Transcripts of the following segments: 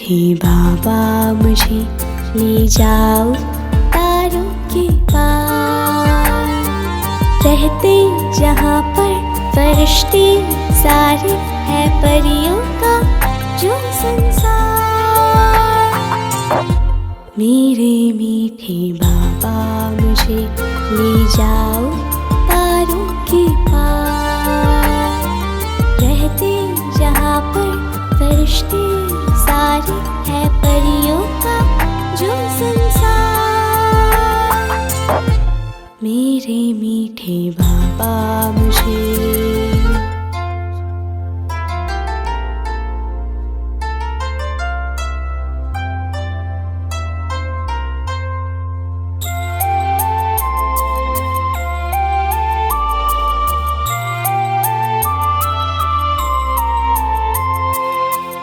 मीठे बाबा मुझे ले जाओ तारों के पार, रहते जहाँ पर फरिश्ते सारे है परियों का जो संसार। मेरे मीठे बाबा मुझे ले जाओ तारों के पार, रहते जहाँ पर फरिश्ते सारे है परियों का जो संसार। मेरे मीठे बाबा मुझे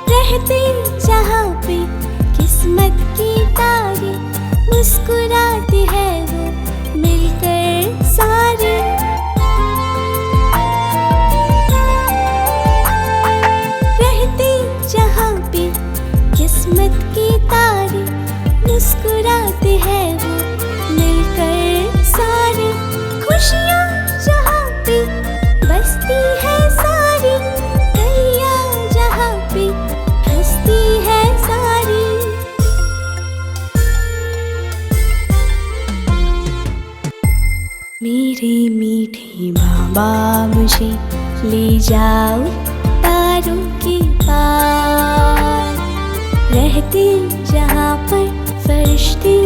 रहते जहाँ पे किस्मत की तारे मुस्कुराते हैं वो मिलकर सारे। रहते जहाँ पे किस्मत की तारे मुस्कुराते हैं वो मिलकर सारे। खुशियाँ जहाँ पे बसती है सारी, गलियाँ जहाँ पे हंसती है सारी। मेरे मीठे बाबा मुझे ले जाओ तारों के पार, रहते जहाँ पर फरिश्ते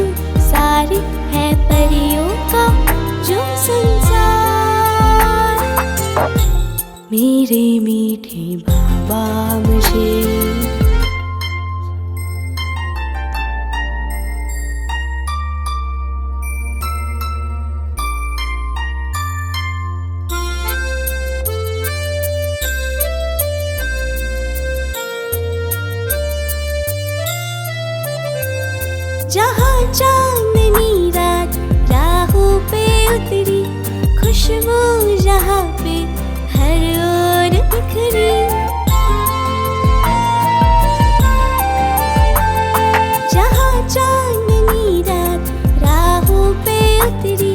सारे है परियों का जो संसार। मेरे मीठे बाबा मुझे जहाँ चांदनी रात राहों पे उतरी, खुशबू जहाँ पे हर ओर बिखरी। जहाँ चांदनी रात राहों पे उतरी,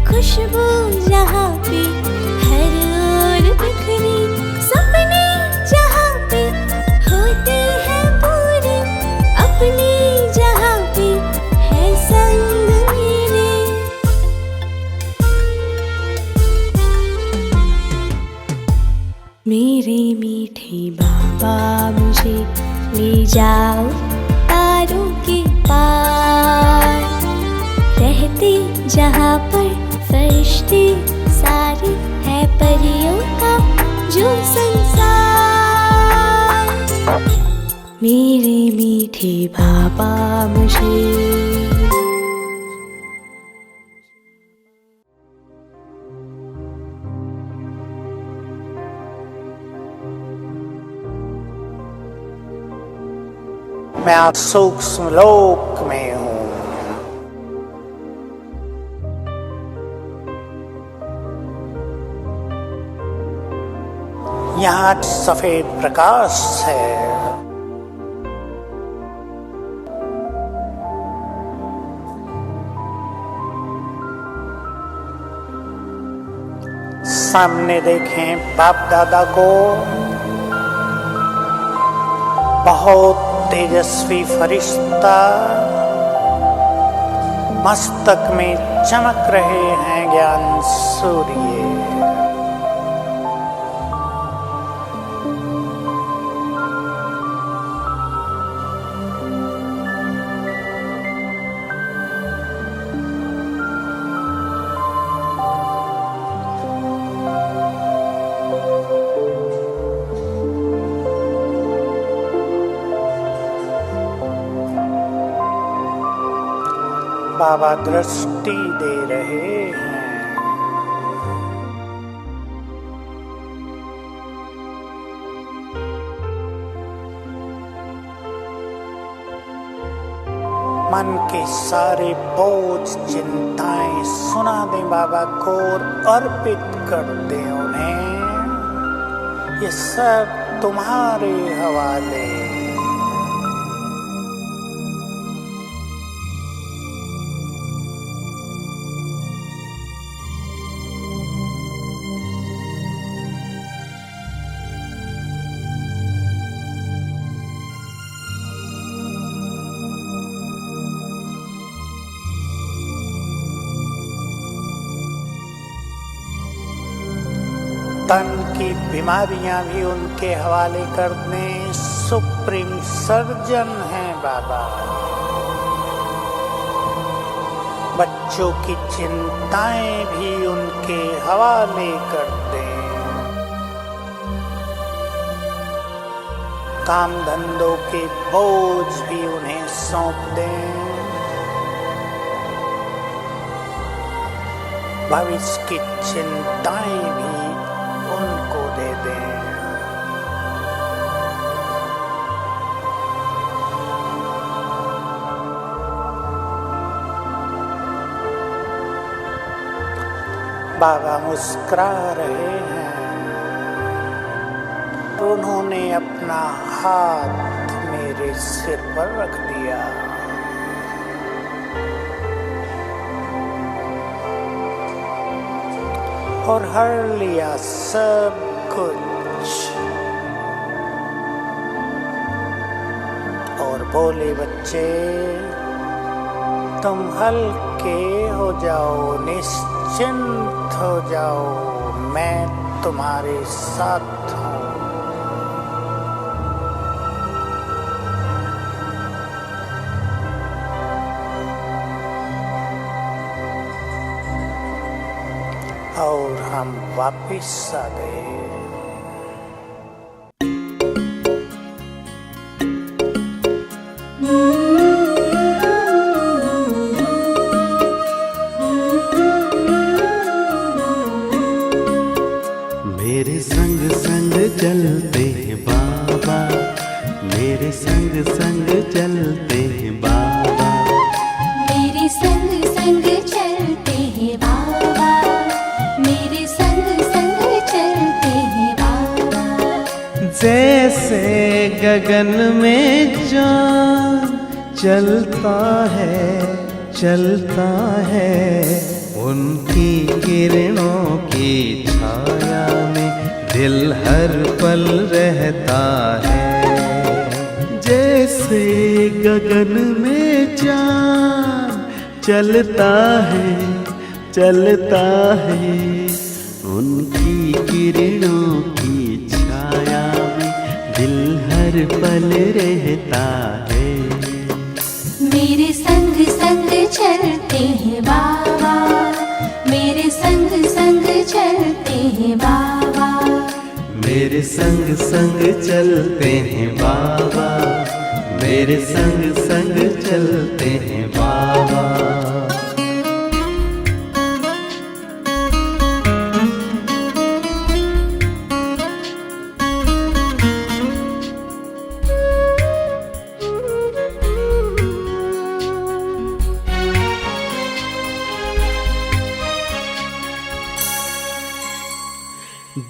खुशबू जहाँ पे हर ओर बिखरी। सपने जहाँ पे होते हैं पूरे, अपने जहाँ पे है संग मेरे। मेरे मीठे बाबा मुझे ले जाओ तारों के पार, रहते जहाँ पर फरिश्ते सारे है परियों का जो संसार। मेरे मीठे बाबा मुझे मैं आज सूक्ष्म लोक में हूँ। यहाँ सफेद प्रकाश है। सामने देखें बाप दादा को, बहुत तेजस्वी फरिश्ता मस्तक में चमक रहे हैं ज्ञान सूर्य। बाबा दृष्टि दे रहे हैं। मन के सारे बोझ चिंताएं सुना दें बाबा को और अर्पित कर दें उन्हें। ये सब तुम्हारे हवाले। तन की बीमारियां भी उनके हवाले कर दें। सुप्रीम सर्जन हैं बाबा। बच्चों की चिंताएं भी उनके हवाले कर दें। काम धंधों के बोझ भी उन्हें सौंप दें। भविष्य की चिंताएं भी उनको दे दें। बाबा मुस्कुरा रहे हैं। उन्होंने अपना हाथ मेरे सिर पर रख दिया। और हर लिया सब कुछ। और बोले, बच्चे तुम हल्के हो जाओ, निश्चिंत हो जाओ, मैं तुम्हारे साथ हूँ। और हम वापिस आ गए। मेरे संग संग चलते हैं बाबा, मेरे संग संग चलते हैं बाबा, मेरे संग संग चलते हैं बाबा, मेरे संग संग चलते हैं बाबा। जैसे गगन में चाँद चलता है, उनकी किरणों की छाया में दिल हर पल रहता है। जैसे गगन में चाँद चलता है, उनकी किरणों की छाया में दिल हर पल रहता है। मेरे संग संग चलते हैं बाबा, मेरे संग संग चलते हैं बाबा, मेरे संग संग चलते हैं बाबा, मेरे संग संग चलते हैं बाबा।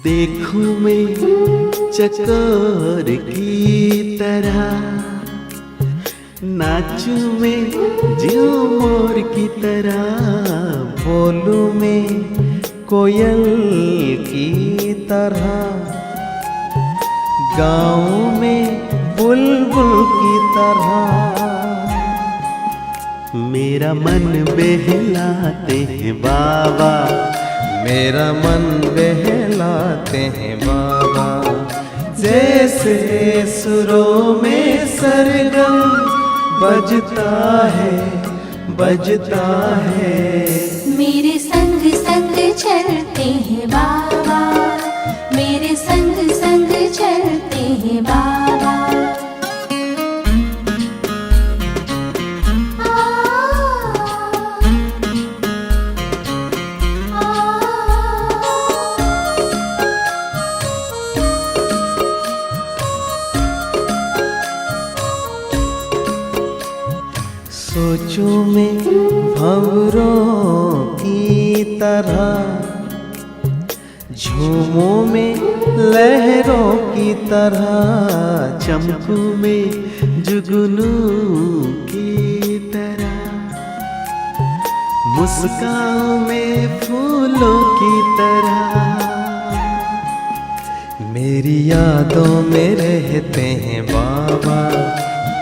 देखूं मैं चकोर की तरह, नाचूं मैं ज्यों मोर की तरह, बोलूं मैं कोयल की तरह, गाऊं मैं बुलबुल की तरह। मेरा मन बहलाते हैं बाबा, मेरा मन बहलाते हैं बाबा। जैसे सुरों में सरगम बजता है, मेरे संग संग चलते हैं बाबा, मेरे संग संग चलते हैं बाबा। सोचूं मैं भंवरों की तरह, झूमों में लहरों की तरह, चमकूं में जुगनू की तरह, मुस्कान में फूलों की तरह। मेरी यादों में रहते हैं बाबा,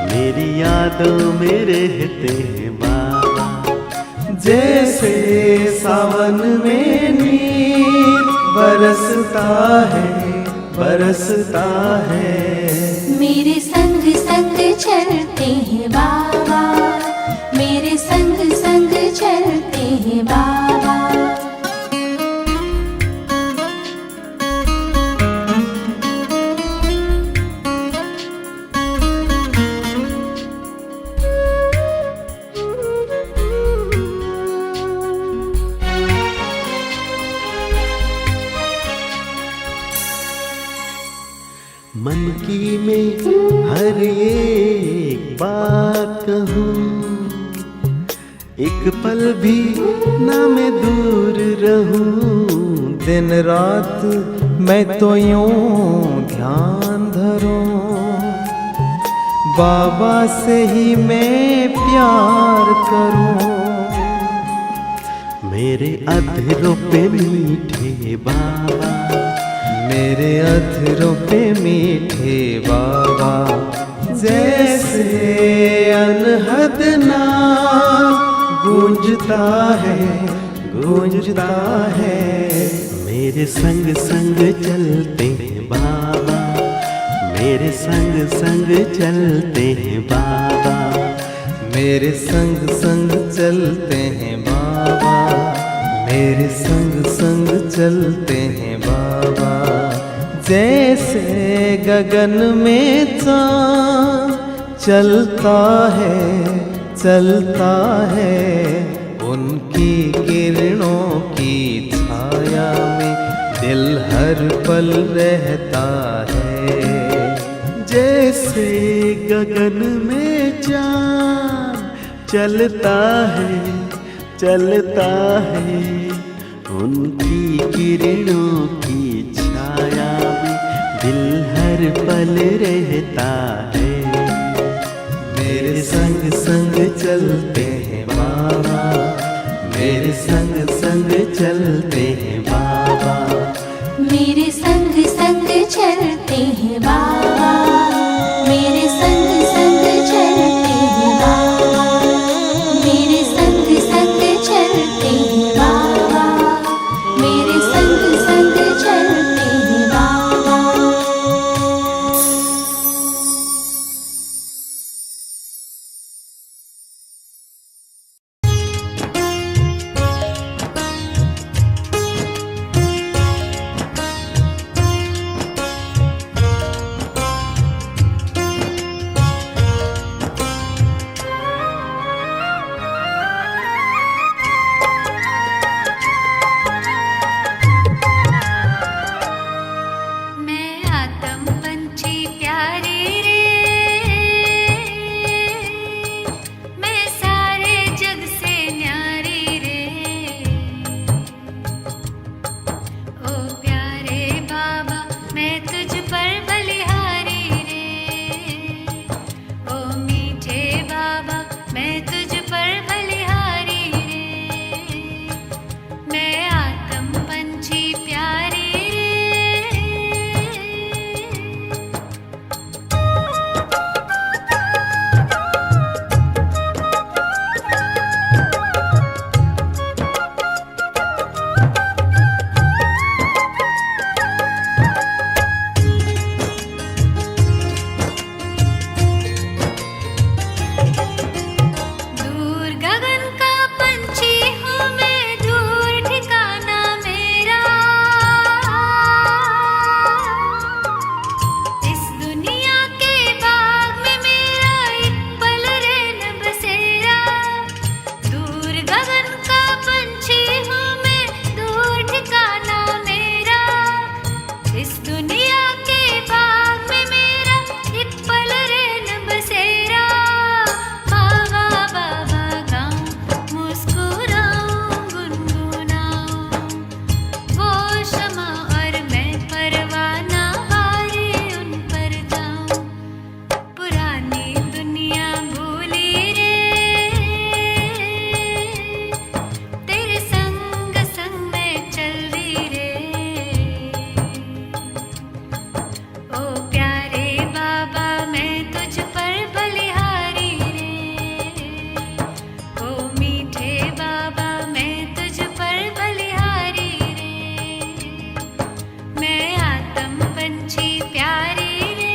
मेरी यादों में रहते हैं बाबा। जैसे सावन में नीर बरसता है, बरसता है। मेरे संग संग चलते हैं बाबा, मेरे संग संग चलते हैं बाबा। मन की मैं हर एक बात कहूँ, एक पल भी ना मैं दूर रहूं। दिन रात मैं तो यूं ध्यान धरूं, बाबा से ही मैं प्यार करूं। मेरे अधरों पे मीठे बाबा, मेरे अधरों पे मीठे बाबा। जैसे अनहद नाम गूंजता है, गूंजता है। मेरे संग संग चलते हैं बाबा, मेरे संग संग चलते हैं बाबा। मेरे संग संग चलते हैं बाबा, मेरे संग संग चलते हैं बाबा। जैसे गगन में चाँद चलता है, चलता है। उनकी किरणों की छाया में दिल हर पल रहता है। जैसे गगन में चाँद चलता है, चलता है। उनकी किरणों की छाया में दिल हर पल रहता है। मेरे संग संग चलते हैं बाबा, मेरे संग संग चलते हैं बाबा। मेरे संग संग चलते हैं बाबा, मेरे संग संग चलते हैं बाबा। मेरे संग संग चलते हैं बाबा, मेरे संग संग चलते हैं बाबा। पंछी प्यारे रे।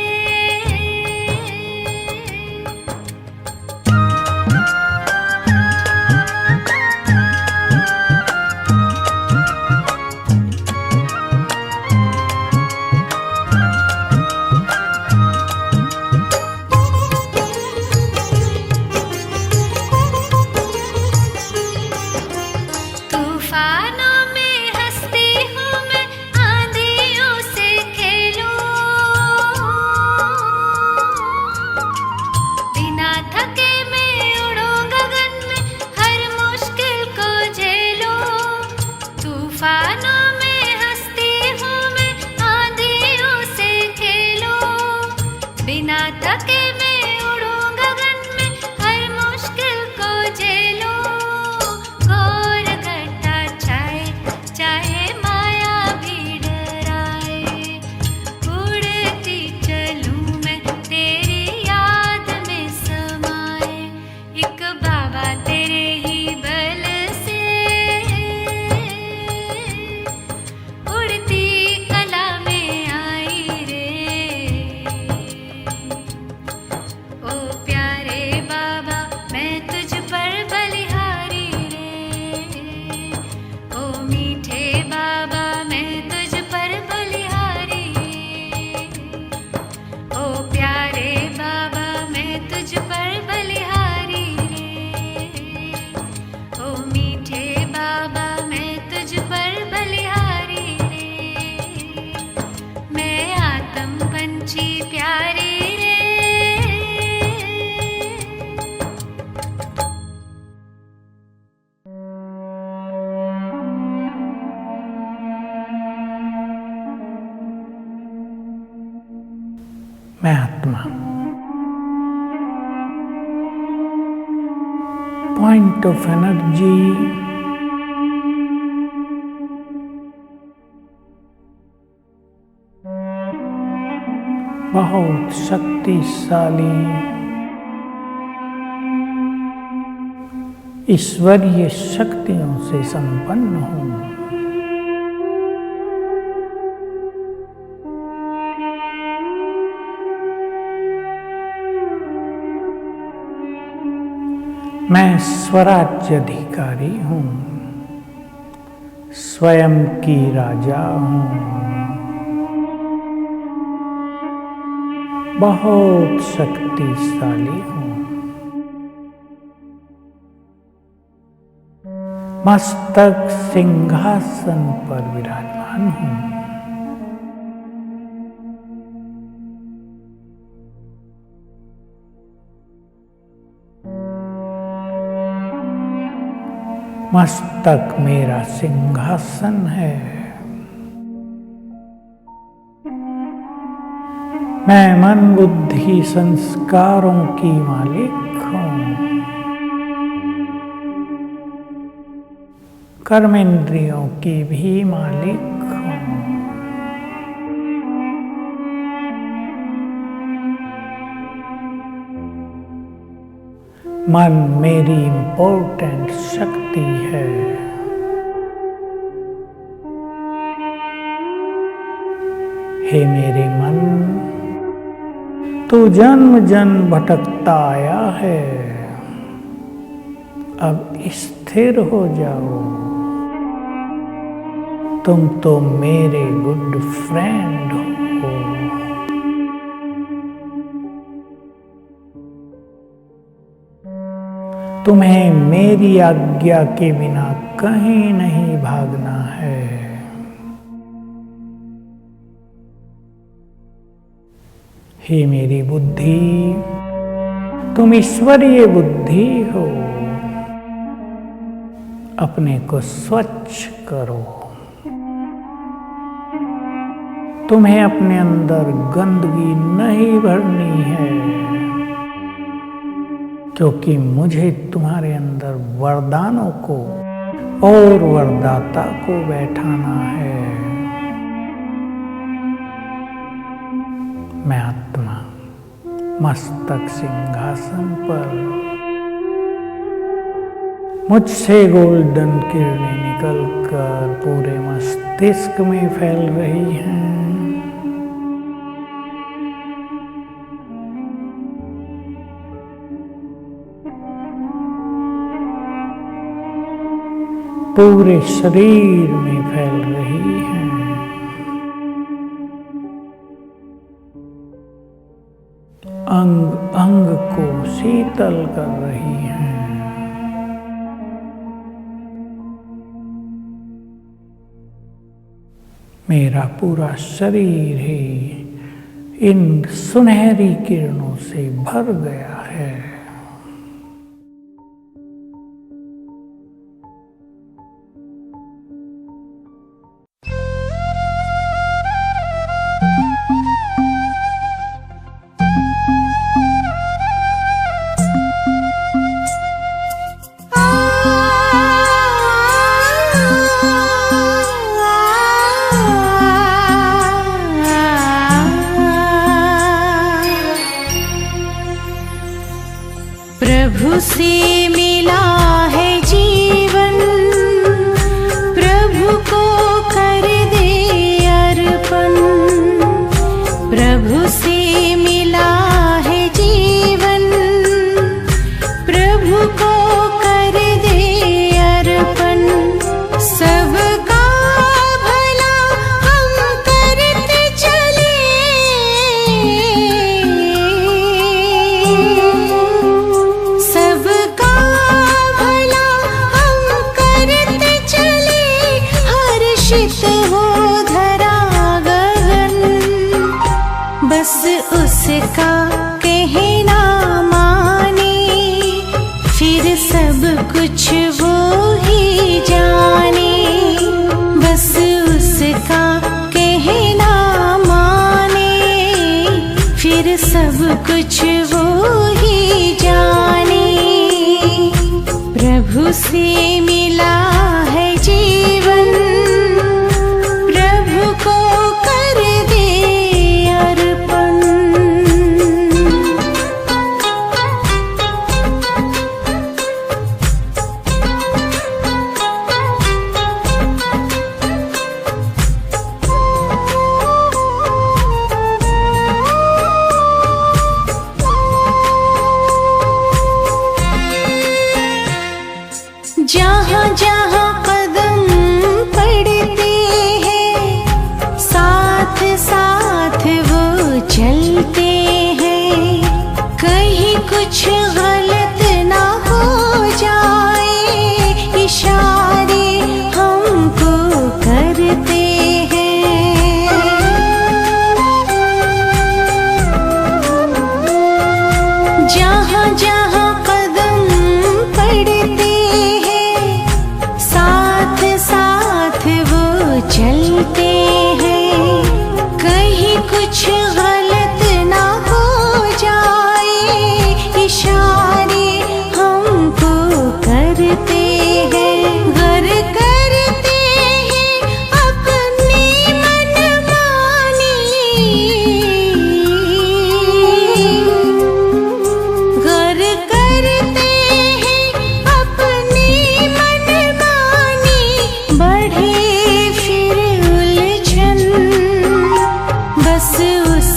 तूफानों में हंसती हूँ मैं, आंधियों से खेलूं, बिना थके मैं उड़ूं गगन में, हर मुश्किल को झेलूं। तूफानों में हंसती हूँ मैं, आंधियों से खेलूं, बिना थके मैं उड़ूं गगन में, हर मुश्किल को झेलूं। घोर घटा छाए चाहे माया भी डराए, उड़ती चलूं मैं तेरी याद में समाए। एक बाबा तेरे ही बल से उड़ती कला में आई रे। ओ प्यारे बाबा मैं तुझ पर बलिहारी रे। ओ मीठे बाबा मैं तुझ पर बलिहारी रे। ओ प्यारे बाबा मैं तुझ पर बलिहारी रे। ओ मीठे बाबा मैं तुझ पर बलिहारी रे। मैं आत्म पंछी प्यारी रे। मैं आत्मा, पॉइंट ऑफ एनर्जी, बहुत शक्तिशाली ईश्वरीय शक्तियों से संपन्न हूँ। मैं स्वराज्य अधिकारी हूँ, स्वयं की राजा हूँ, बहुत शक्तिशाली हूँ। मस्तक सिंहासन पर विराजमान हूँ। मस्तक मेरा सिंहासन है। मैं मन बुद्धि संस्कारों की मालिक हूँ। कर्मेंद्रियों की भी मालिक हूँ। मन मेरी इम्पोर्टेंट शक्ति है। हे मेरे मन, तू जन्म जन्म भटकता आया है, अब स्थिर हो जाओ। तुम तो मेरे गुड फ्रेंड हो। तुम्हें मेरी आज्ञा के बिना कहीं नहीं भागना है। हे मेरी बुद्धि, तुम ईश्वरीय बुद्धि हो। अपने को स्वच्छ करो। तुम्हें अपने अंदर गंदगी नहीं भरनी है, क्योंकि मुझे तुम्हारे अंदर वरदानों को और वरदाता को बैठाना है। मैं आत्मा मस्तक सिंहासन पर, मुझसे गोल्डन किरणें निकलकर पूरे मस्तिष्क में फैल रही हैं। पूरे शरीर में फैल रही है। अंग अंग को शीतल कर रही है। मेरा पूरा शरीर ही इन सुनहरी किरणों से भर गया है। प्रभु से मिला है जीवन, प्रभु को कर दे अर्पण। प्रभु से मिला है जीवन, प्रभु को कर दे अर्पण। सबका भला हम करते चले, सबका भला हम करते चले। हर्षित हो धरा गगन, बस उसका कहना माने, फिर सब कुछ वो ही जाने। बस उसका कहना माने, फिर सब कुछ वो ही जाने। प्रभु से मिला है जीवन, प्रभु को कर दे अर्पण। जहाँ जहाँ कदम पड़ते हैं, साथ साथ वो चलते हैं। कहीं कुछ गलत ना हो जाए, इशारे हमको करते हैं। जहाँ जहाँ कदम पड़ते साथ साथ वो चलते हैं। कहीं कुछ गलत ना हो जाए, इशारे हमको करते हैं। गर करते हैं अपनी मनमानी, गर करते हैं अपनी मनमानी। बढ़े फिर उलझन, बस उस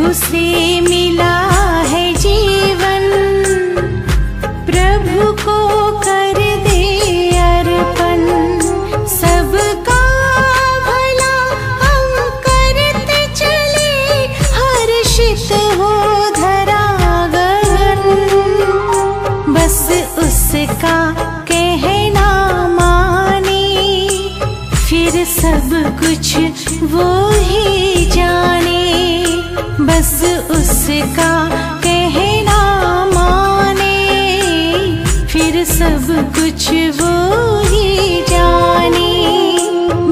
प्रभु से मिला है जीवन, प्रभु को कर दे अर्पण। सबका भला हम करते चले, हर्षित हो धरा गगन। बस उसका कहना माने, फिर सब कुछ वो ही जाने। बस उसका कहना माने, फिर सब कुछ वो ही जाने।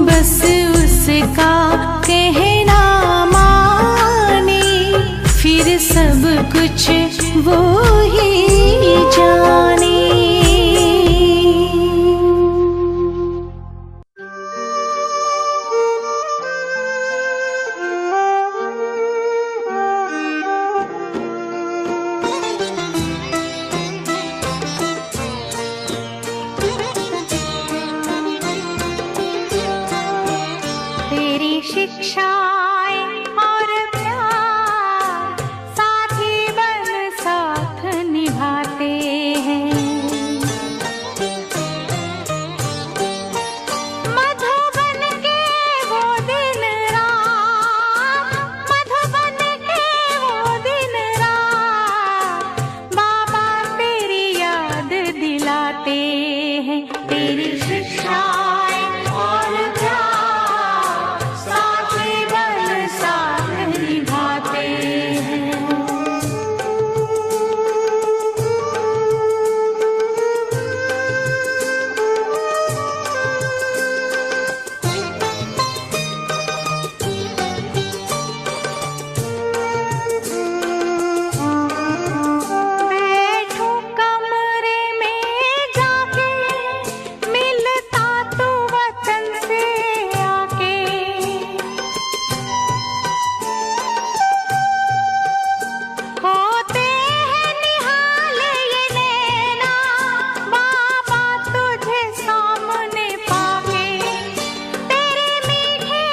बस उसका कहना माने, फिर सब कुछ वो ही जाने। तेरी शिक्षाएं और प्यार साथी बन साथ निभाते हैं। मधुबन के वो दिन रात, मधुबन के वो दिन रात, बाबा तेरी याद दिलाते हैं। तेरी शिक्षाएं और प्यार साथी बन साथ निभाते हैं। बैठो कमरे में जाके, मिलता तू वतन से आके। होते हैं निहाल ये नैना, बाबा तुझे सामने पाके। तेरे मीठे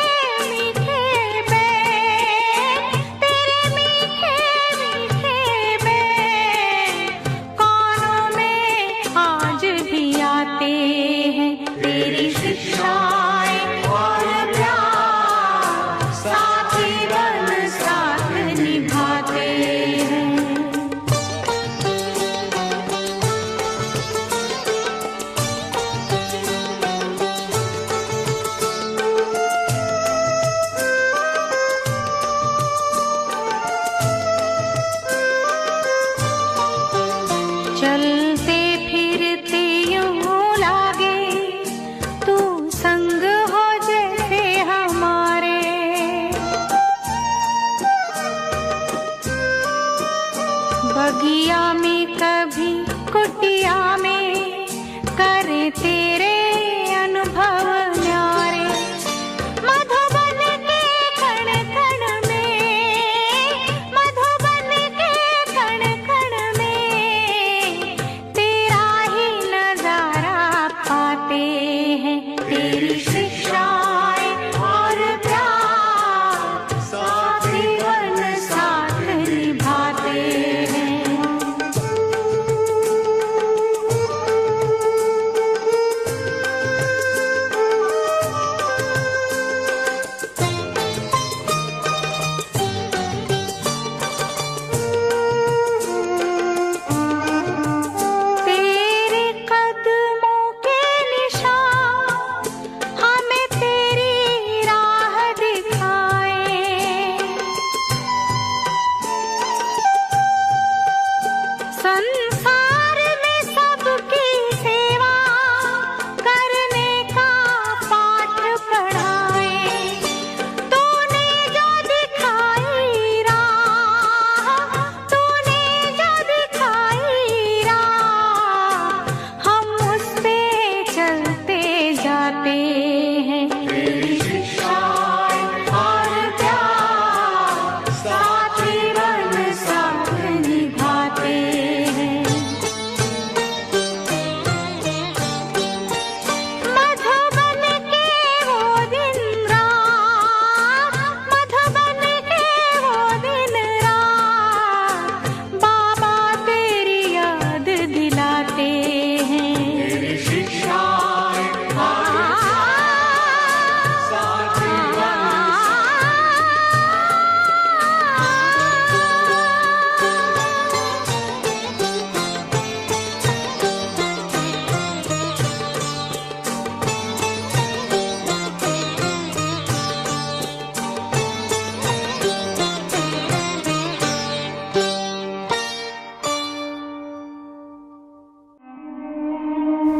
मीठे बैन, तेरे मीठे मीठे बैन, कानों में आज भी आते हैं। तेरी शिक्षाएं और प्यार साथी बन साथ निभाते हैं। चलते फिरते यूं लागे, तू संग हो जैसे हमारे। बगिया में कभी कुटिया में, करे तेरे अनुभव न्यारे। मधुबन के कण कण में, मधुबन के कण कण में, तेरा ही नजारा पाते हैं। तेरी शिक्षाएं और प्यार साथी बन साथ निभाते हैं।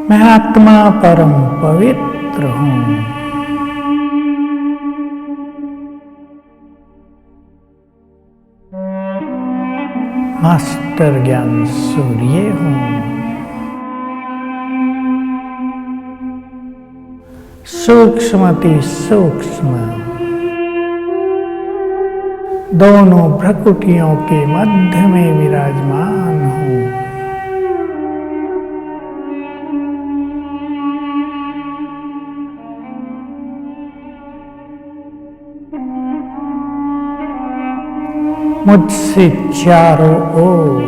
मैं आत्मा परम पवित्र हूँ। मास्टर ज्ञान सूर्य हूँ। सूक्ष्मति सूक्ष्म दोनों भ्रकुटियों के मध्य में विराजमान हूँ। मुझसे चारों ओर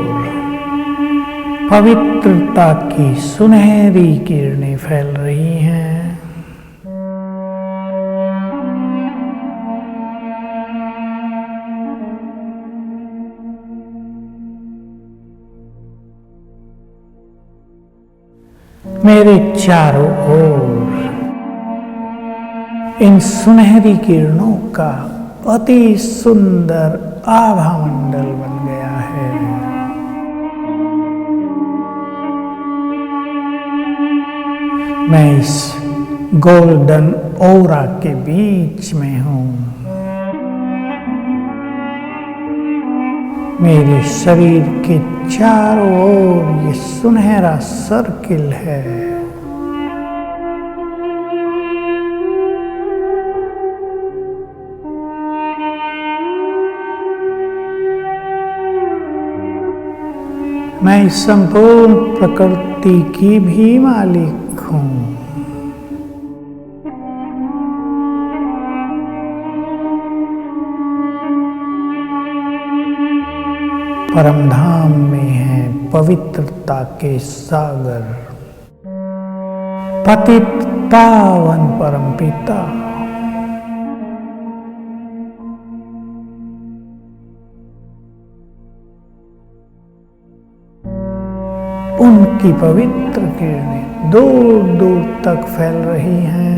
पवित्रता की सुनहरी किरणें फैल रही हैं। मेरे चारों ओर इन सुनहरी किरणों का अति सुंदर आभा मंडल बन गया है। मैं इस गोल्डन ओरा के बीच में हूँ। मेरे शरीर के चारों ओर ये सुनहरा सर्किल है। मैं इस संपूर्ण प्रकृति की भी मालिक हूँ। परमधाम में है पवित्रता के सागर, पतित पावन परमपिता। उनकी पवित्र किरणें दूर दूर तक फैल रही हैं।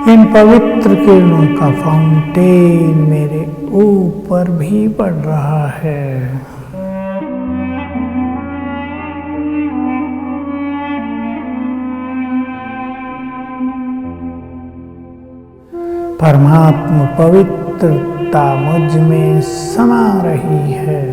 इन पवित्र किरणों का फाउंटेन मेरे ऊपर भी पड़ रहा है। परमात्मा पवित्रता मुझ में समा रही है।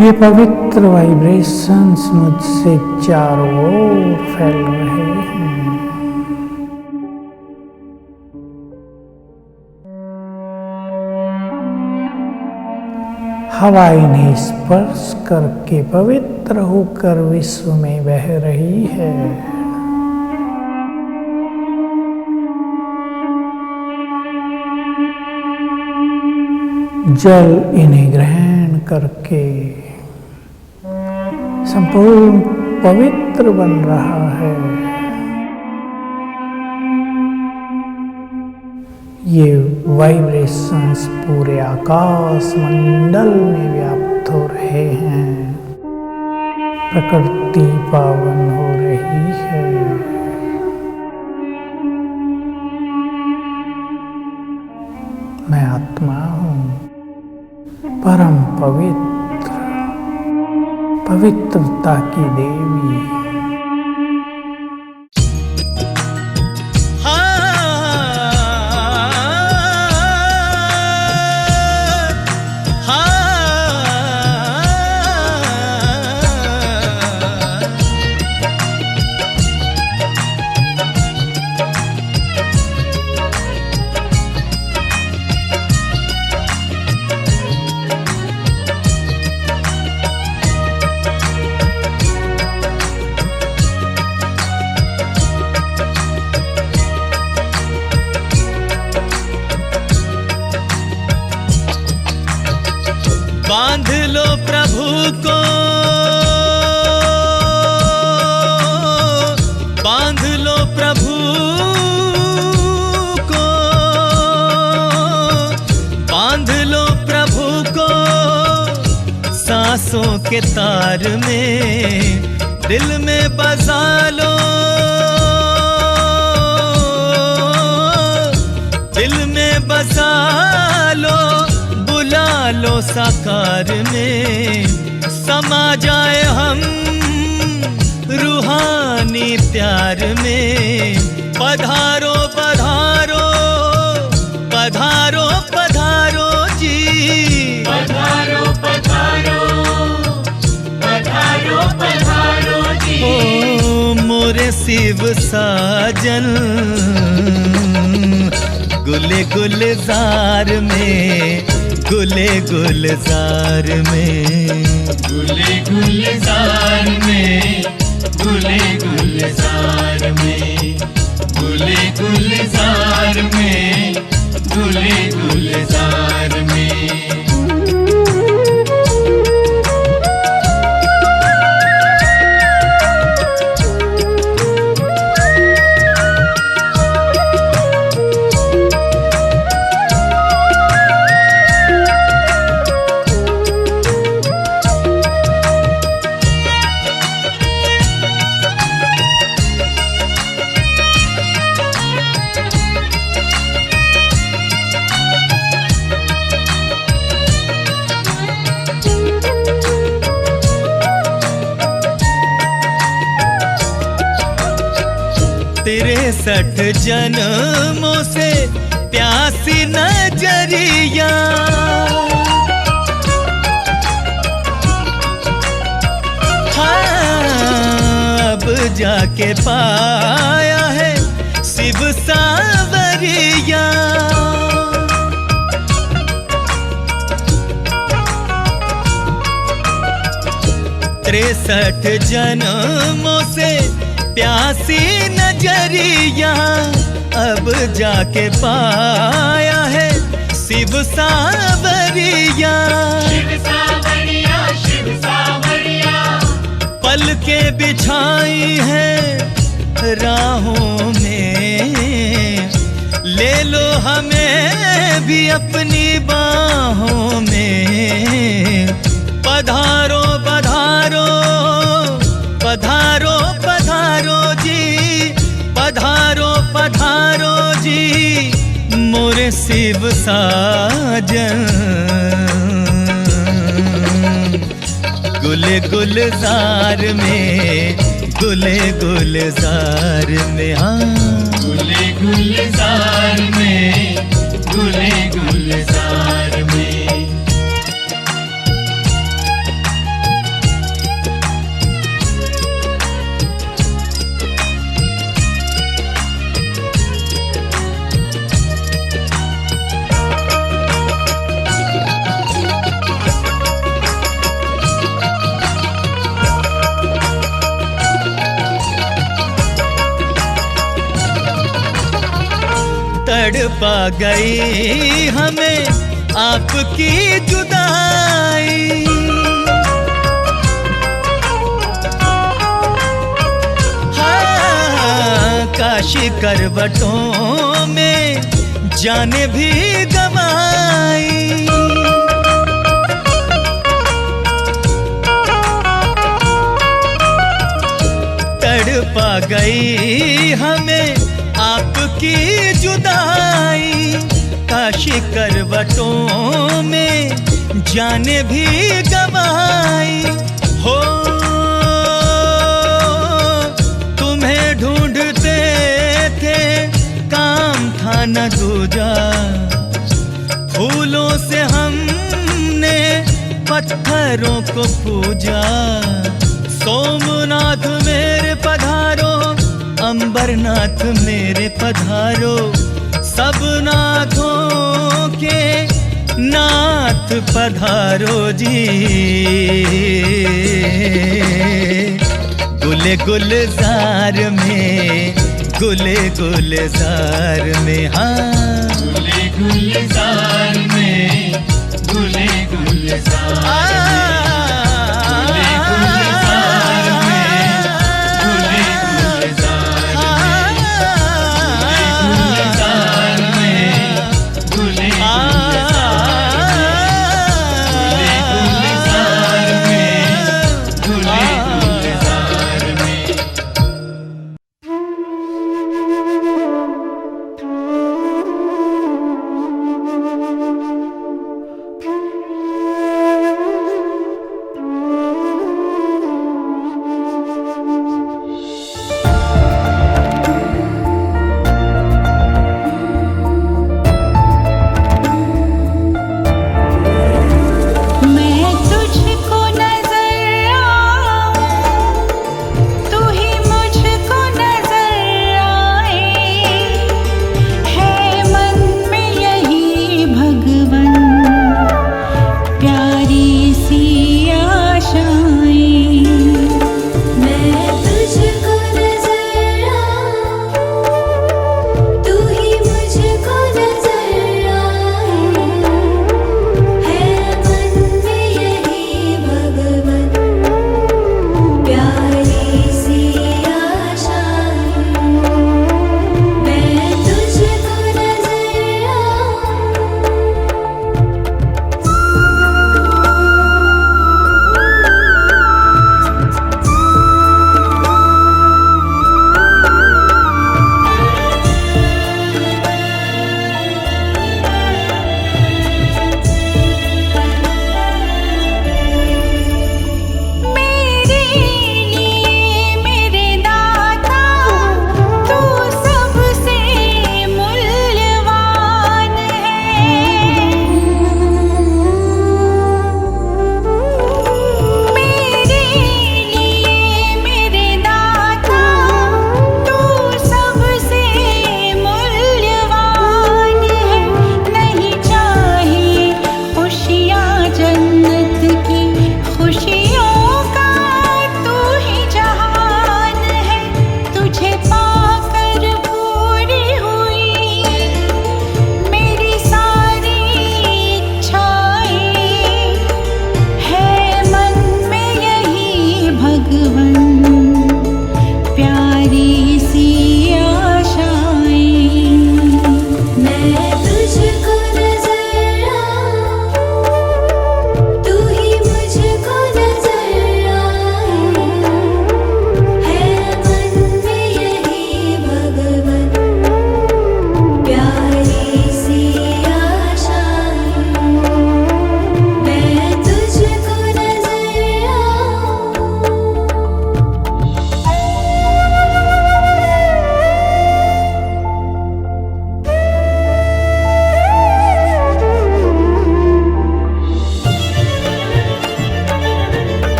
ये पवित्र वाइब्रेशंस मुझसे चारों ओर फैल रहे हैं। हवा इन्हें स्पर्श करके पवित्र होकर विश्व में बह रही है। जल इन्हें ग्रहण करके संपूर्ण पवित्र बन रहा है। ये वाइब्रेशंस पूरे आकाश मंडल में व्याप्त हो रहे हैं। प्रकृति पावन हो रही है। मैं आत्मा हूँ, परम पवित्र, पवित्रता की देवी। सांसों के तार में दिल में बसा लो, दिल में बसा लो, बुला लो साकार में, समा जाए हम रूहानी प्यार में। पधारो पधारो पधारो पधारो जी, पधारो पधारो पधारो पधारो जी। ओ मोरे शिव साजन गुले गुलजार में, गुले गुलजार में, गुले गुलजार में, गुले गुलजार में, गुले गुलजार में, गुले गुलजार में। तिरसठ जन्मों से प्यासी नजरिया, हाँ अब जाके पाया है शिव सावरिया। 63 जन्मों से प्यासी नजरिया, अब जाके पाया है शिव सावरिया। शिव सावरिया, शिव सावरिया, पल के बिछाई है राहों में, ले लो हमें भी अपनी बाहों में। पधारो पधारो पधारो पधारो जी, पधारो पधारो जी, मोरे शिव साजन गुले गुलजार में, गुले गुलजार में, हाँ गुले गुलजार में, गुले गुलजार में। तड़पा गई हमें आपकी जुदाई, हाँ काशी करवटों में जाने भी गवाई। तड़पा गई हमें आपकी जुदाई, काशी करवटों में जाने भी गवाई। हो तुम्हें ढूंढते थे काम था न दूजा, फूलों से हमने पत्थरों को पूजा। सोमनाथ मेरे पधारो, अंबरनाथ मेरे पधारो, सब नाथों के नाथ पधारो जी। गुले गुलजार में, गुले गुलजार में, हाँ गुले गुलजार में, गुले गुलजार में। गुले गुलजार में,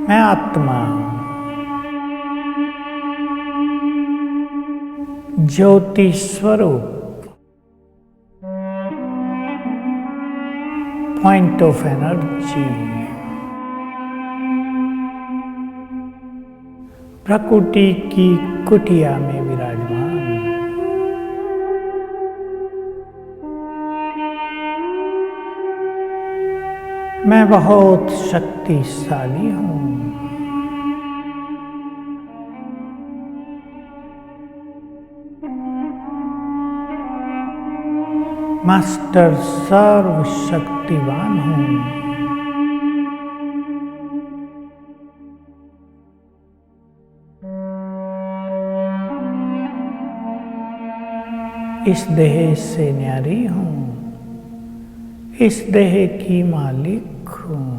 मैं आत्मा ज्योति स्वरूप पॉइंट ऑफ एनर्जी प्रकृति की कुटिया में विराजमान। मैं बहुत शक्तिशाली हूँ। मास्टर सर्वशक्तिवान हूँ। इस देह से न्यारी हूँ, इस देह की मालिक हूँ।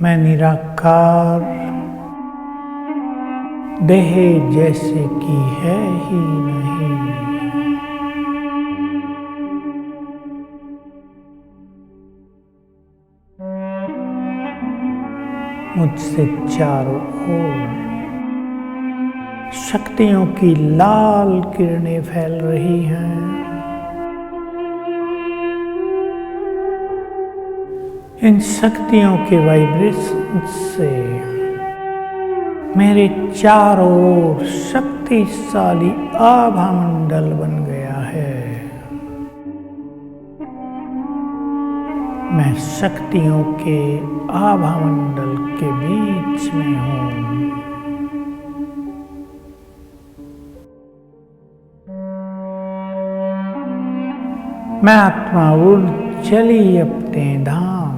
मैं निराकार देह जैसे कि है ही नहीं। मुझसे चारों ओर शक्तियों की लाल किरणें फैल रही हैं। इन शक्तियों के वाइब्रेशन से मेरे चारों ओर शक्तिशाली आभामंडल बन गया है। मैं शक्तियों के आभामंडल के बीच में हूँ। मैं आत्मा उड़ चली अपने धाम।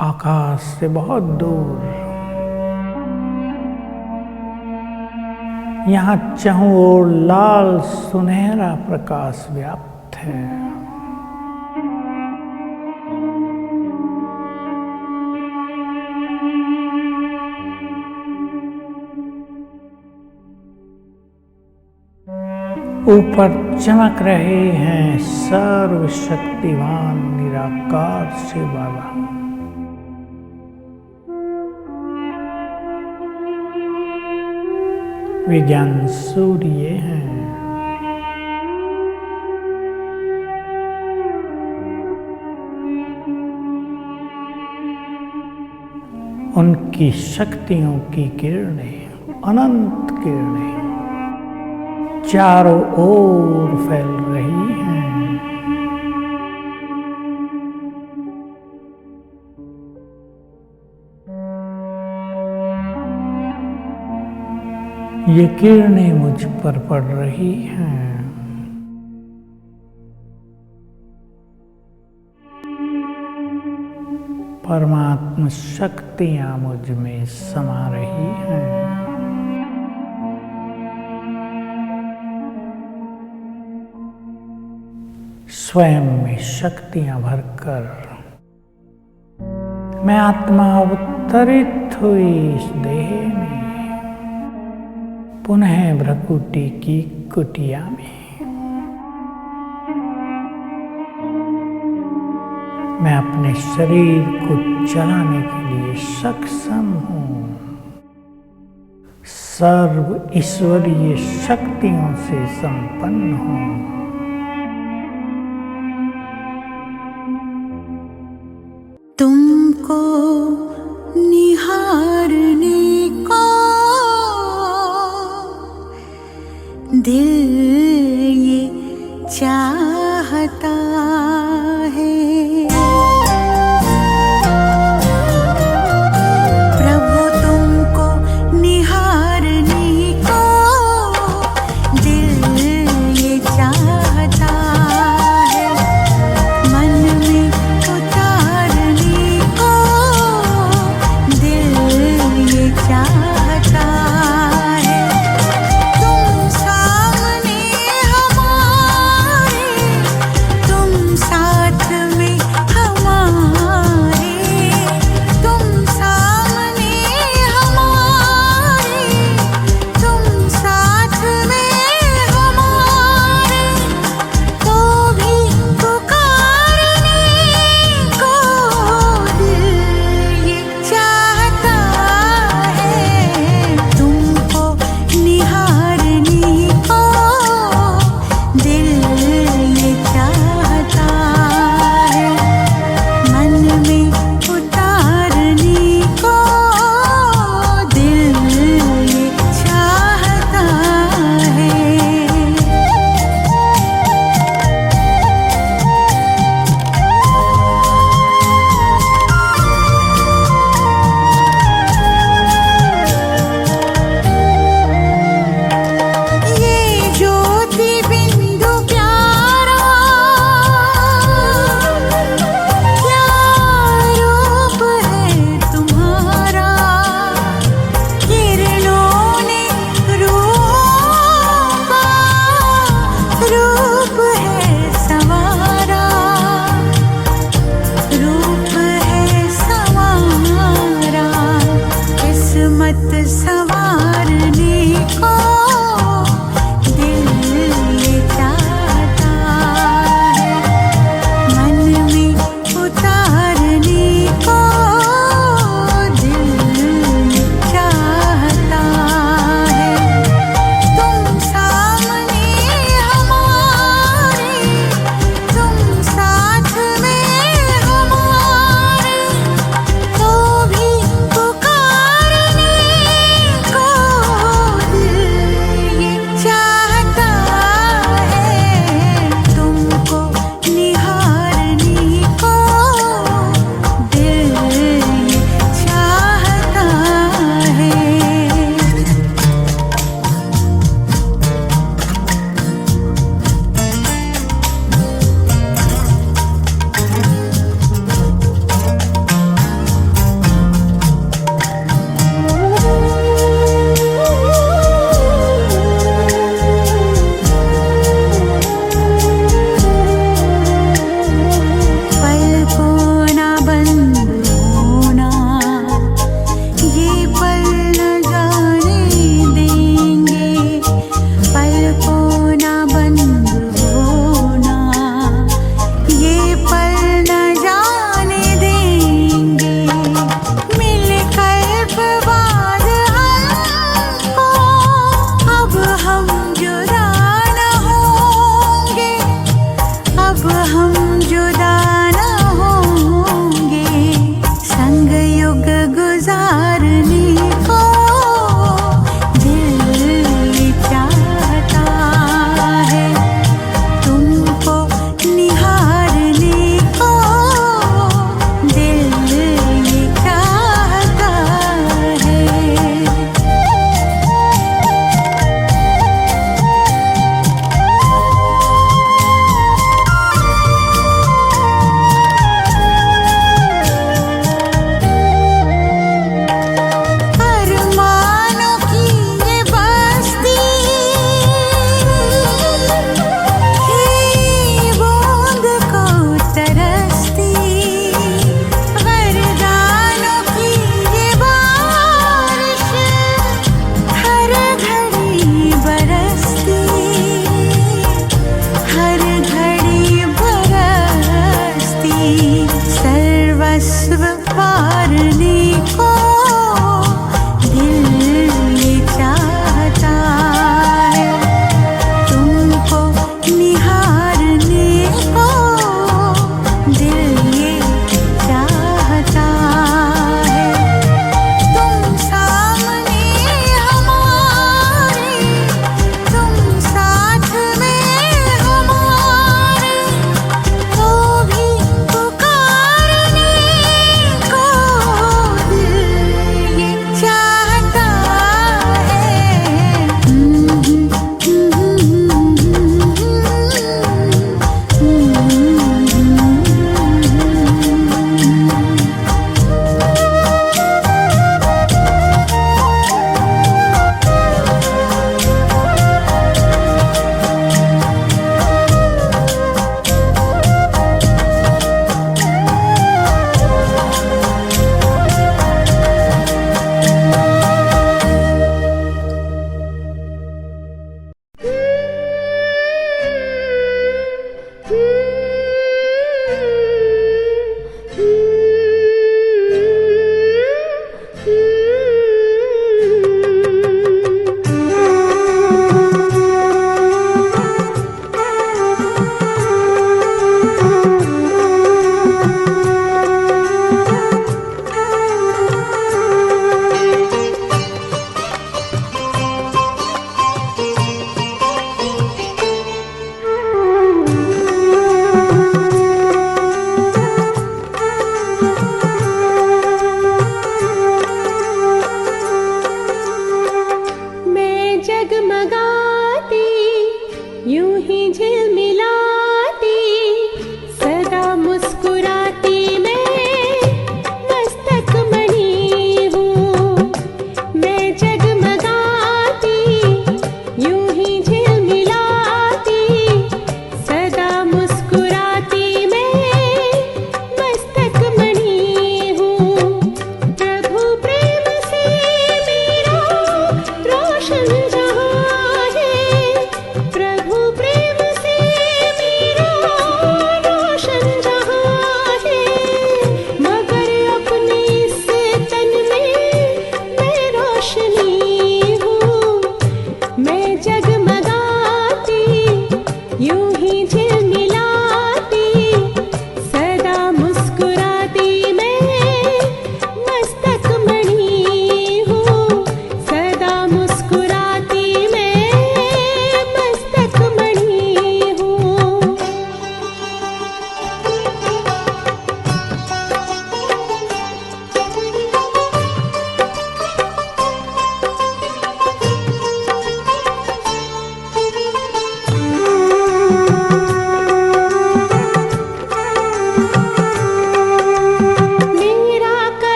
आकाश से बहुत दूर, यहाँ चारों ओर लाल सुनहरा प्रकाश व्याप्त है। ऊपर चमक रहे हैं सर्वशक्तिवान निराकार शिव बाबा। वे ज्ञान सूर्य हैं। उनकी शक्तियों की किरणें, अनंत किरणें चारों ओर फैल रही हैं। ये किरणें मुझ पर पड़ रही हैं। परमात्मा शक्तियां मुझ में समा रही हैं। स्वयं में शक्तियां भरकर मैं आत्मा अवतरित हुई इस देह में, पुनः प्रकृति की कुटिया में। मैं अपने शरीर को चलाने के लिए सक्षम हूँ। सर्व ईश्वरीय शक्तियों से संपन्न हूँ। तुमको निहारने को दिल ये चाहता है। प्रभु तुमको निहारने को दिल ये चाहता संवारने को दिल चाहता है, मन में उतारने को दिल चाहता है। तुम सामने हमारे, तुम साथ में हमारे, तो भी पुकारने को दिल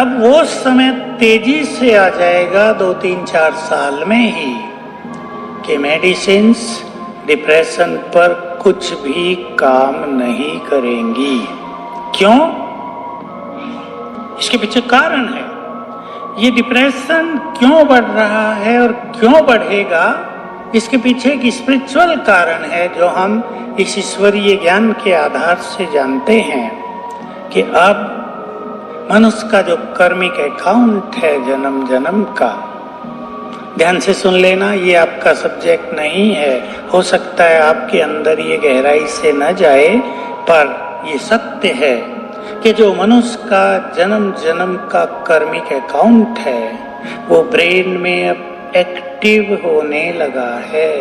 तब वो समय तेजी से आ जाएगा 2-3-4 साल में ही कि मेडिसिन्स डिप्रेशन पर कुछ भी काम नहीं करेंगी। क्यों? इसके पीछे कारण है। ये डिप्रेशन क्यों बढ़ रहा है और क्यों बढ़ेगा, इसके पीछे एक स्पिरिचुअल कारण है जो हम इस ईश्वरीय ज्ञान के आधार से जानते हैं कि अब मनुष्य का जो कर्मिक अकाउंट है जन्म जन्म का, ध्यान से सुन लेना, ये आपका सब्जेक्ट नहीं है, हो सकता है आपके अंदर ये गहराई से न जाए, पर ये सत्य है कि जो मनुष्य का जन्म जन्म का कर्मिक अकाउंट है वो ब्रेन में अब एक्टिव होने लगा है।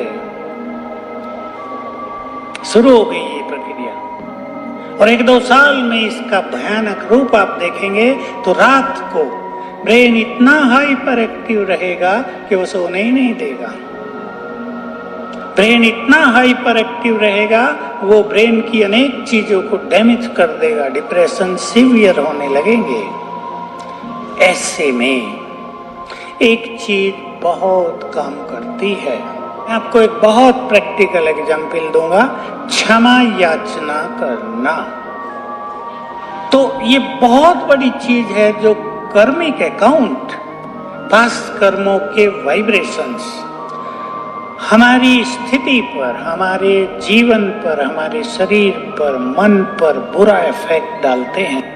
शुरू हो गई ये प्रक्रिया और 1-2 साल में इसका भयानक रूप आप देखेंगे। तो रात को ब्रेन इतना हाइपर एक्टिव रहेगा कि वो सोने ही नहीं देगा। ब्रेन इतना हाइपर एक्टिव रहेगा, वो ब्रेन की अनेक चीजों को डैमेज कर देगा, डिप्रेशन सीवियर होने लगेंगे। ऐसे में एक चीज बहुत काम करती है। मैं आपको एक बहुत प्रैक्टिकल एग्जाम्पल दूंगा, क्षमा याचना करना। तो ये बहुत बड़ी चीज है जो कर्मिक अकाउंट, पास्ट कर्मों के वाइब्रेशंस हमारी स्थिति पर, हमारे जीवन पर, हमारे शरीर पर, मन पर बुरा इफेक्ट डालते हैं।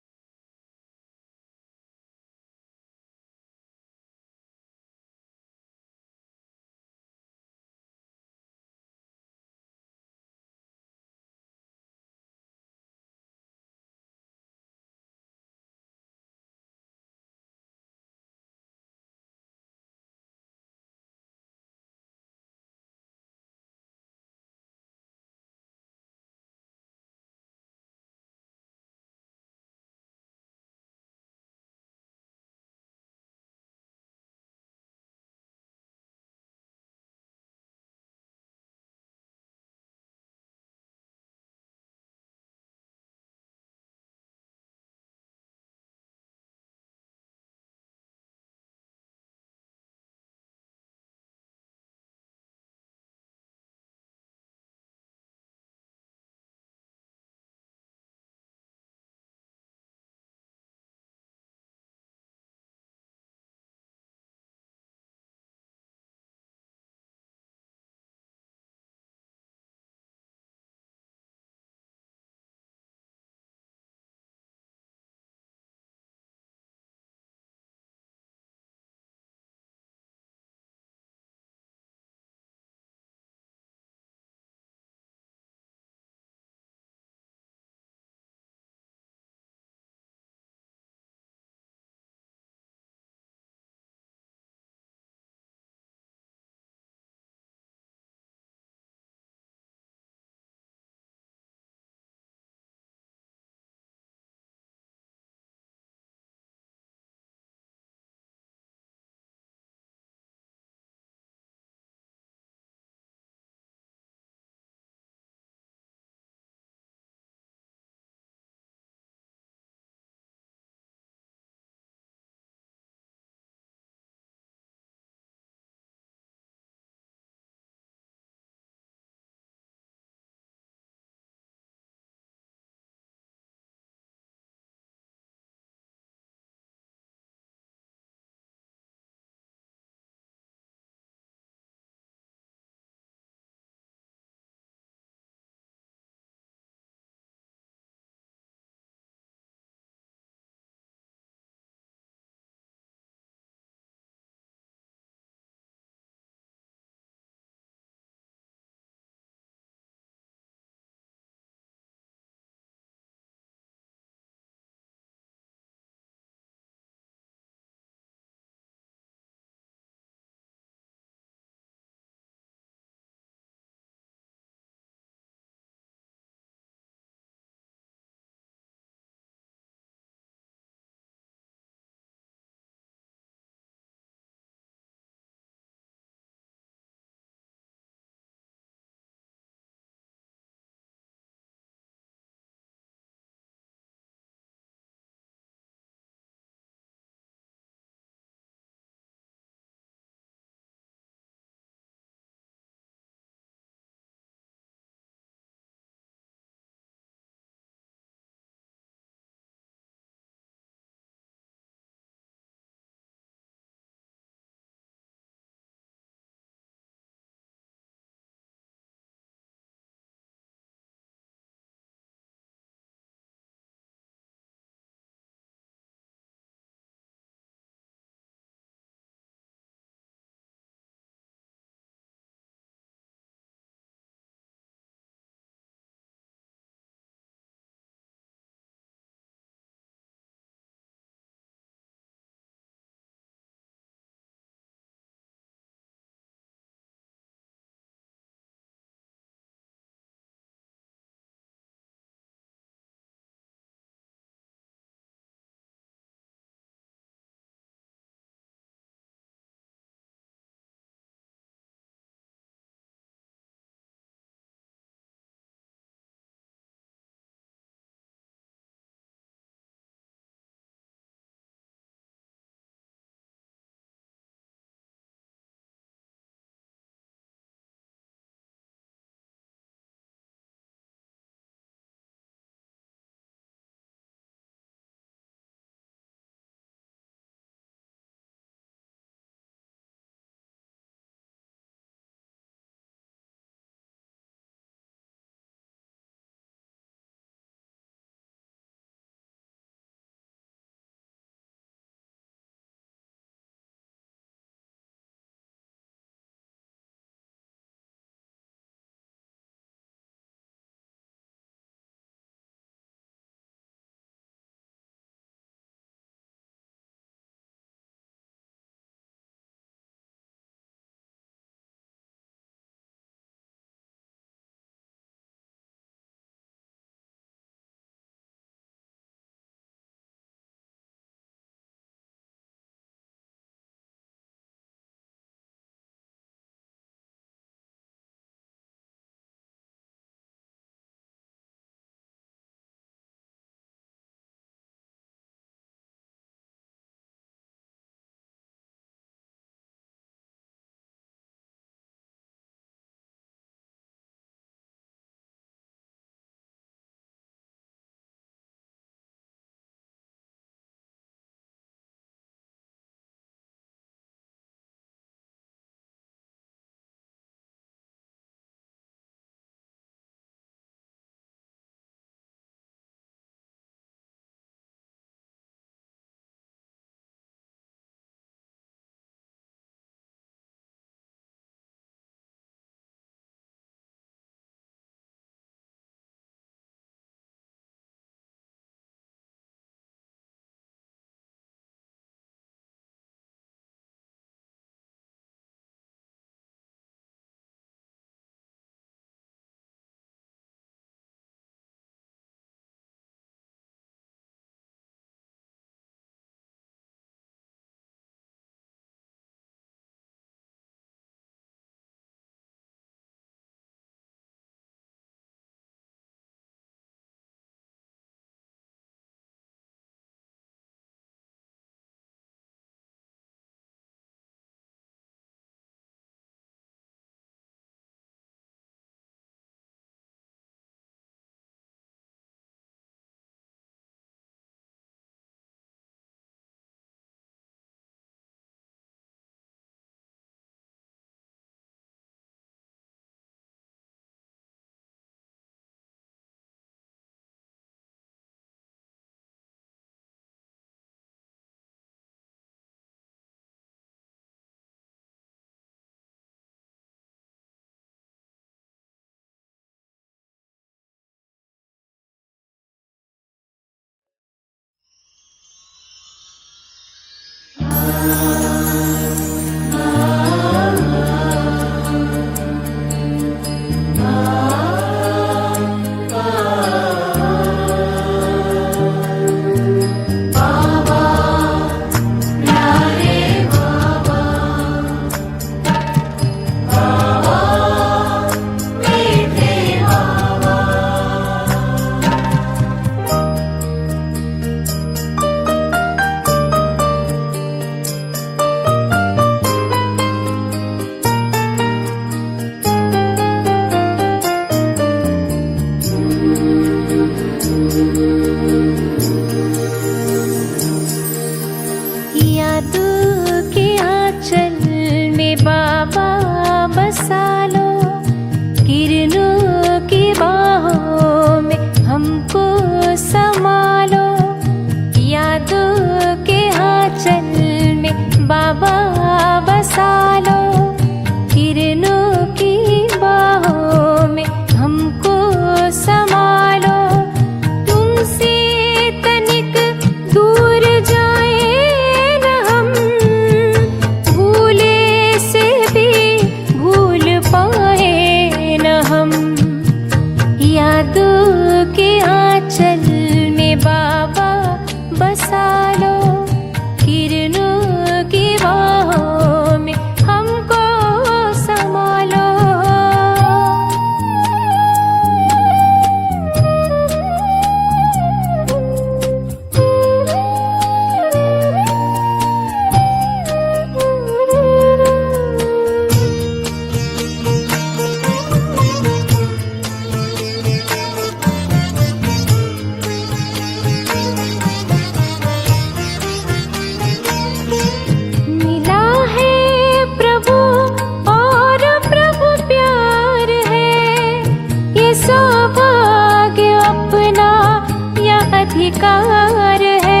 अधिकार है।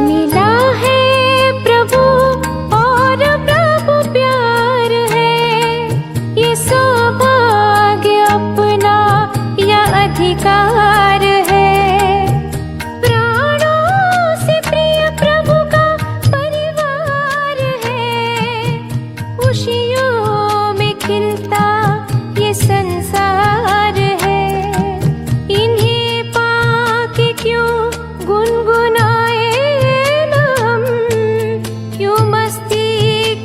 मिला है प्रभु और प्रभु प्यार है, ये सौभाग्य अपना या अधिकार है। प्राणों से प्रिय प्रभु का परिवार है, खुशियों में खिलता ये संसार है। इन्हें पाके क्यों गुनगुनाए न हम, क्यों मस्ती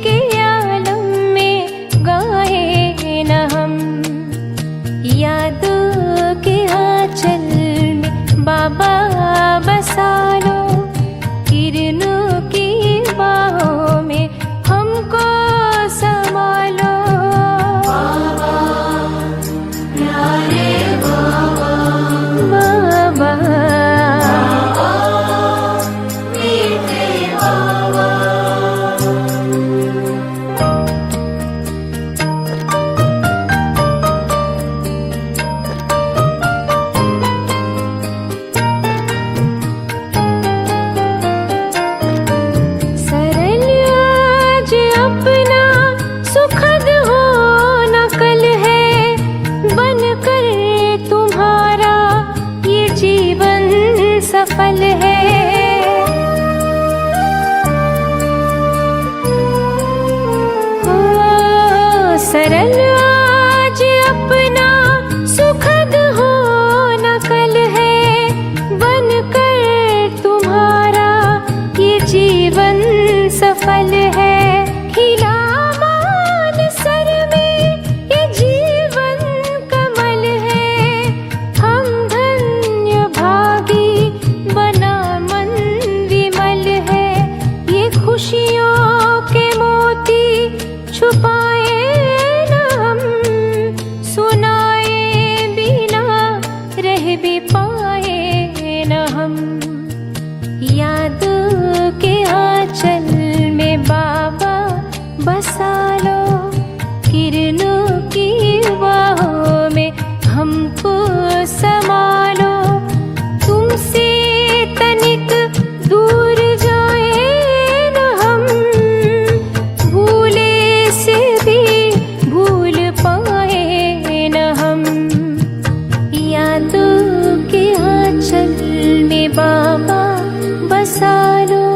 के आलम में गाए न हम। यादों के आंचल में बाबा बसा लो, किरणों की बाहों में हमको संभालो। बाबा सरल आज अपना सुखद हो न कल है, बनकर तुम्हारा ये जीवन सफल है। ओ, सरल आज अपना सुखद हो न कल है, बनकर तुम्हारा ये जीवन सफल है। खिला मान सर में ये जीवन कमल है, हम धन्य भागी बना मन विमल है। ये खुशियों के मोती छुपाए न हम, सुनाए बिना रह भी पाए न हम। यादों के आंचल में बाबा बसा लो, किरणों की बाहों में हमको संभालो। तुमसे तनिक दूर जाए न हम, भूले से भी भूल पाए न हम। यादों के आंचल में बाबा बसा लो,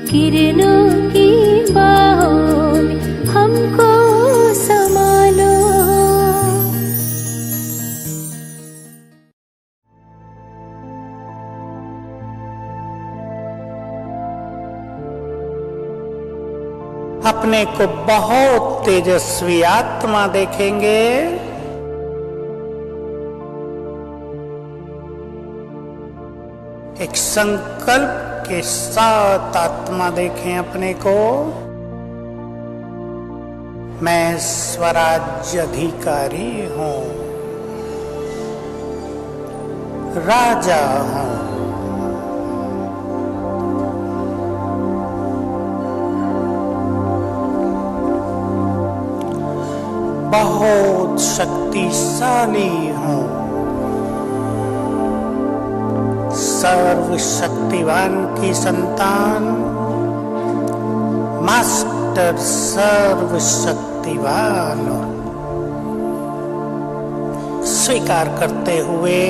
किरणों की बाहों में हमको संभालो। अपने को बहुत तेजस्वी आत्मा देखेंगे। एक संकल्प के साथ आत्मा देखें अपने को, मैं स्वराज्य अधिकारी हूं, राजा हूं। बहुत शक्तिशाली हूं, सर्वशक्तिवान की संतान, मास्टर सर्वशक्तिवान। स्वीकार करते हुए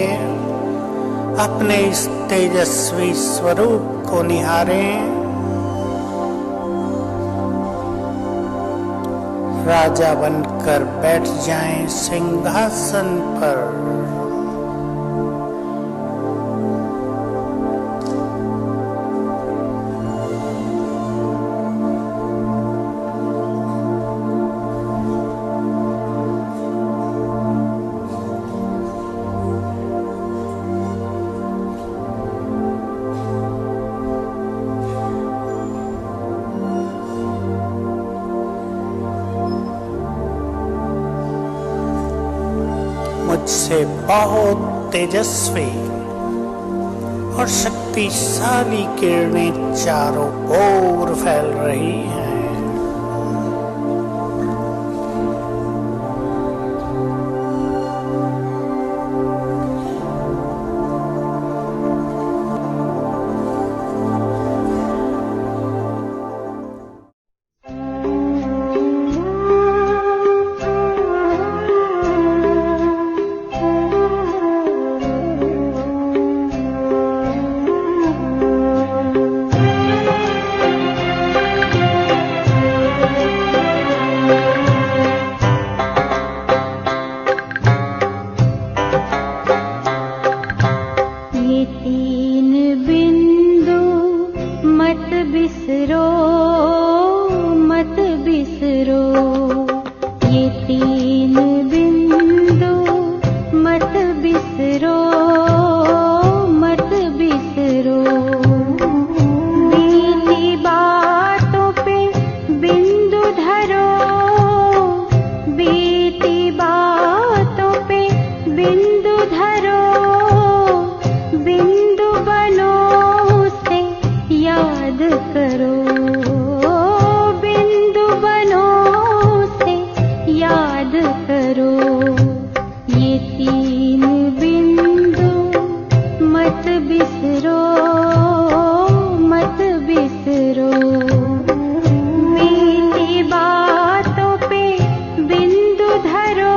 अपने इस तेजस्वी स्वरूप को निहारें। राजा बनकर बैठ जाएं सिंहासन पर। मुझसे बहुत तेजस्वी और शक्तिशाली किरणें चारों ओर फैल रही हैं। तीन बिंदु मत बिसरो, मत बिसरो। बीती बातों पे बिंदु धरो, बीती बातों पे बिंदु धरो। बिंदु बनो उसे याद करो, बिंदु बनो उसे याद करो। ये तीन बिंदु मत बिसरो, मत बिसरो। बीती बातों पे बिंदु धरो,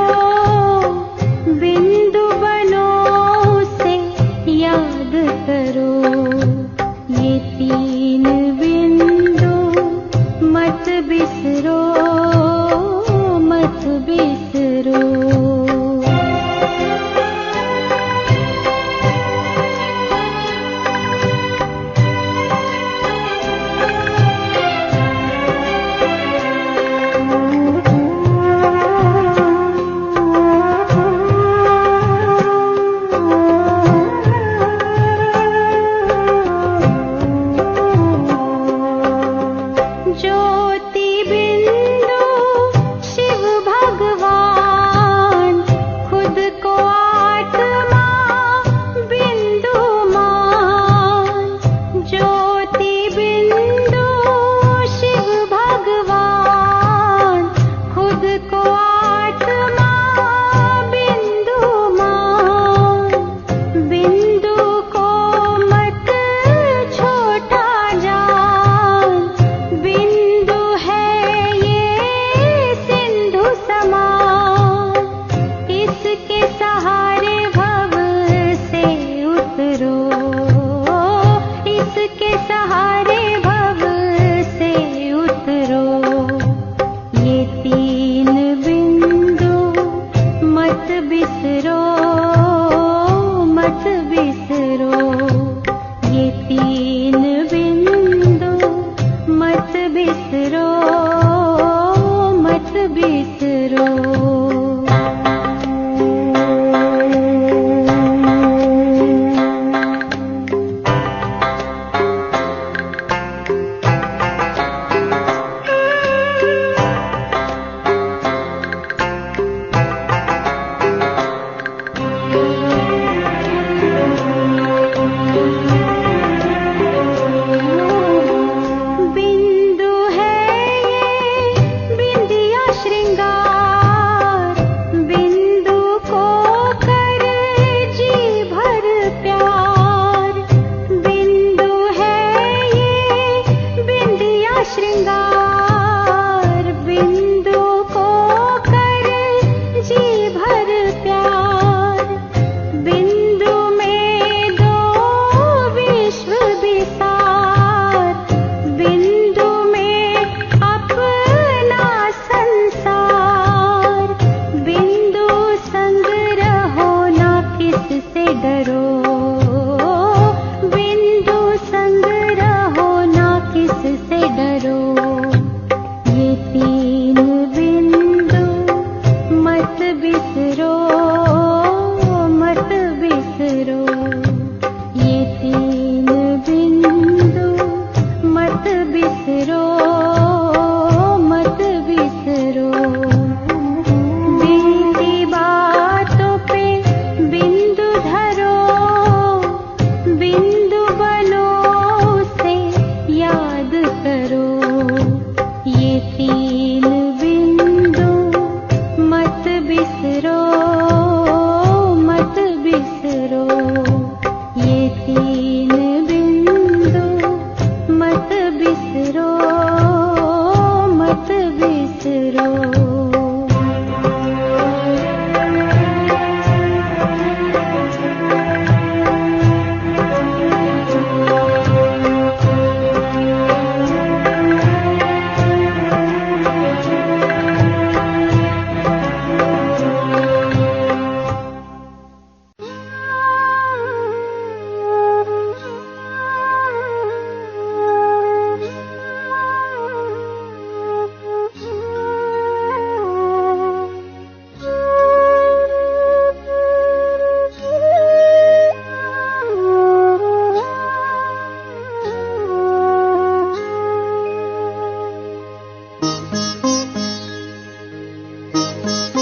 बिंदु बनो उसे याद करो। ये तीन बिंदु मत बिसरो, मत बिसरो। ज्योति बिंदु शिव भगवान, खुद को आत्मा बिंदु मान। ज्योति बिंदु शिव भगवान, खुद को आत्मा बिंदु मान। बिंदु को मत छोटा जान, बिंदु है ये सिंधु समान। इसके सहारे भव से उतरो, इसके सहारे भव से उतरो। ये तीन बिंदु मत बिसरो, मत बिसरो। ये तीन बिंदु मत बिसरो, मत बिसरो। बिंदु है ये बिंदिया श्रृंगार, है।